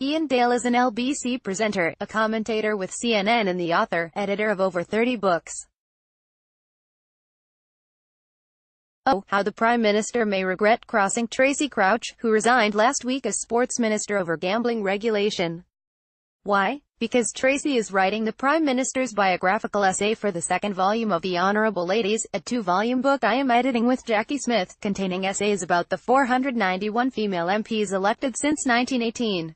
Iain Dale is an LBC presenter, a commentator with CNN and the author, editor of over 30 books. Oh, how the Prime Minister may regret crossing Tracey Crouch, who resigned last week as Sports Minister over gambling regulation. Why? Because Tracey is writing the Prime Minister's biographical essay for the second volume of the Honourable Ladies, a 2-volume book I am editing with Jacqui Smith, containing essays about the 491 female MPs elected since 1918.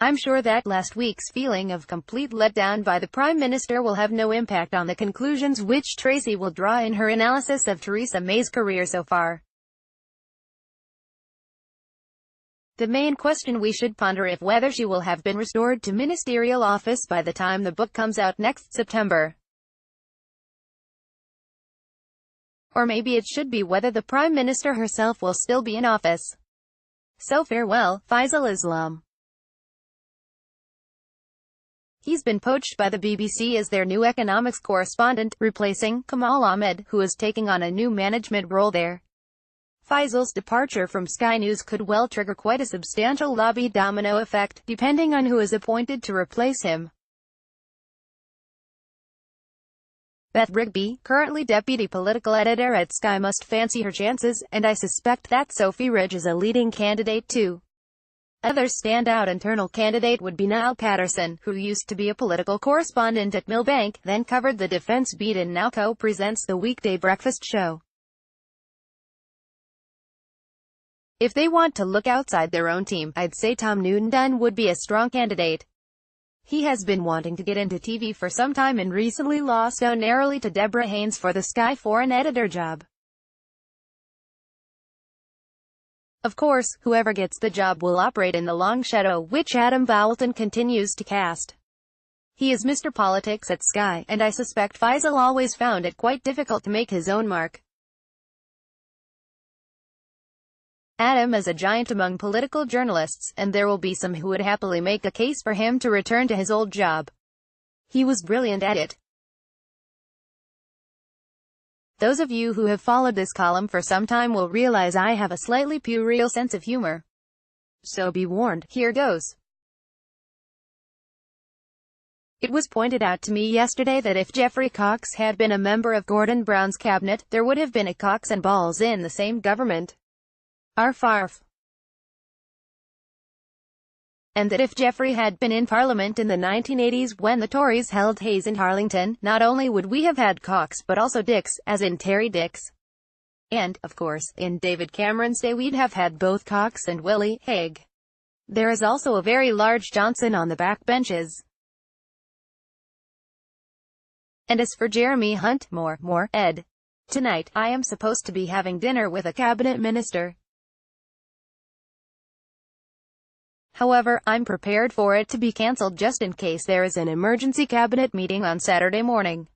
I'm sure that last week's feeling of complete letdown by the Prime Minister will have no impact on the conclusions which Tracey will draw in her analysis of Theresa May's career so far. The main question we should ponder is whether she will have been restored to ministerial office by the time the book comes out next September. Or maybe it should be whether the Prime Minister herself will still be in office. So farewell, Faisal Islam. He's been poached by the BBC as their new economics correspondent, replacing Kamal Ahmed, who is taking on a new management role there. Faisal's departure from Sky News could well trigger quite a substantial lobby domino effect, depending on who is appointed to replace him. Beth Rigby, currently deputy political editor at Sky, must fancy her chances, and I suspect that Sophie Ridge is a leading candidate too. Other standout internal candidate would be Niall Patterson, who used to be a political correspondent at Millbank, then covered the defence beat and now co-presents the weekday breakfast show. If they want to look outside their own team, I'd say Tom Newton would be a strong candidate. He has been wanting to get into TV for some time and recently lost out narrowly to Deborah Haynes for the Sky foreign editor job. Of course, whoever gets the job will operate in the long shadow which Adam Bowelton continues to cast. He is Mr. Politics at Sky, and I suspect Faisal always found it quite difficult to make his own mark. Adam is a giant among political journalists, and there will be some who would happily make a case for him to return to his old job. He was brilliant at it. Those of you who have followed this column for some time will realize I have a slightly puerile sense of humor. So be warned, here goes. It was pointed out to me yesterday that if Geoffrey Cox had been a member of Gordon Brown's cabinet, there would have been a Cox and Balls in the same government. Arf arf. And that if Geoffrey had been in Parliament in the 1980s when the Tories held Hayes in Harlington, not only would we have had Cox but also Dix, as in Terry Dix. And, of course, in David Cameron's day we'd have had both Cox and Willie Hague. There is also a very large Johnson on the backbenches. And as for Jeremy Hunt, more, Ed. Tonight, I am supposed to be having dinner with a cabinet minister. However, I'm prepared for it to be cancelled just in case there is an emergency cabinet meeting on Saturday morning.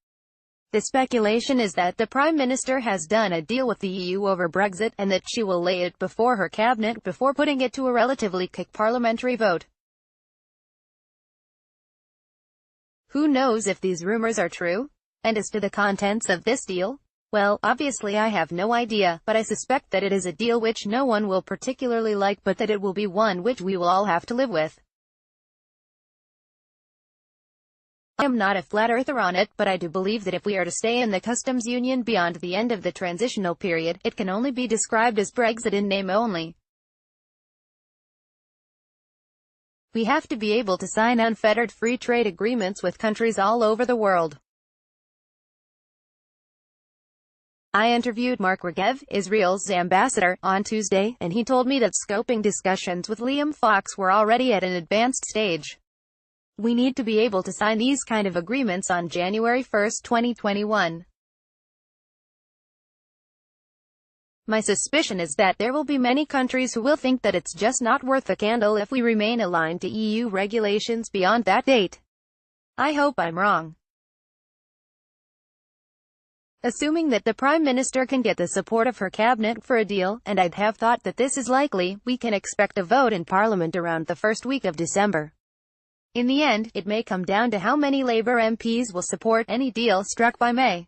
The speculation is that the Prime Minister has done a deal with the EU over Brexit, and that she will lay it before her cabinet before putting it to a relatively quick parliamentary vote. Who knows if these rumours are true? And as to the contents of this deal? Well, obviously I have no idea, but I suspect that it is a deal which no one will particularly like, but that it will be one which we will all have to live with. I am not a flat earther on it, but I do believe that if we are to stay in the customs union beyond the end of the transitional period, it can only be described as Brexit in name only. We have to be able to sign unfettered free trade agreements with countries all over the world. I interviewed Mark Regev, Israel's ambassador, on Tuesday, and he told me that scoping discussions with Liam Fox were already at an advanced stage. We need to be able to sign these kind of agreements on January 1, 2021. My suspicion is that there will be many countries who will think that it's just not worth the candle if we remain aligned to EU regulations beyond that date. I hope I'm wrong. Assuming that the Prime Minister can get the support of her cabinet for a deal, and I'd have thought that this is likely, we can expect a vote in Parliament around the first week of December. In the end, it may come down to how many Labour MPs will support any deal struck by May.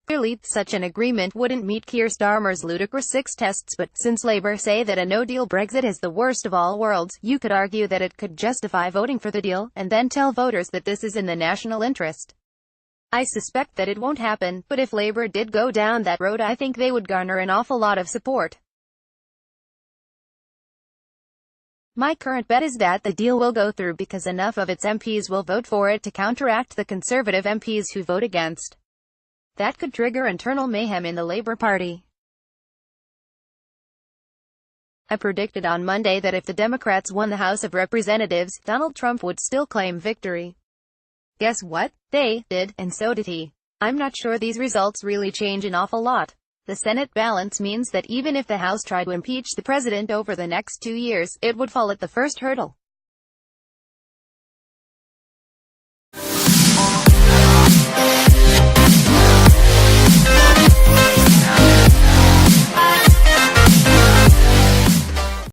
Clearly, such an agreement wouldn't meet Keir Starmer's ludicrous 6 tests, but, since Labour say that a no-deal Brexit is the worst of all worlds, you could argue that it could justify voting for the deal, and then tell voters that this is in the national interest. I suspect that it won't happen, but if Labour did go down that road, I think they would garner an awful lot of support. My current bet is that the deal will go through because enough of its MPs will vote for it to counteract the Conservative MPs who vote against. That could trigger internal mayhem in the Labour Party. I predicted on Monday that if the Democrats won the House of Representatives, Donald Trump would still claim victory. Guess what? They did, and so did he. I'm not sure these results really change an awful lot. The Senate balance means that even if the House tried to impeach the president over the next 2 years, it would fall at the first hurdle.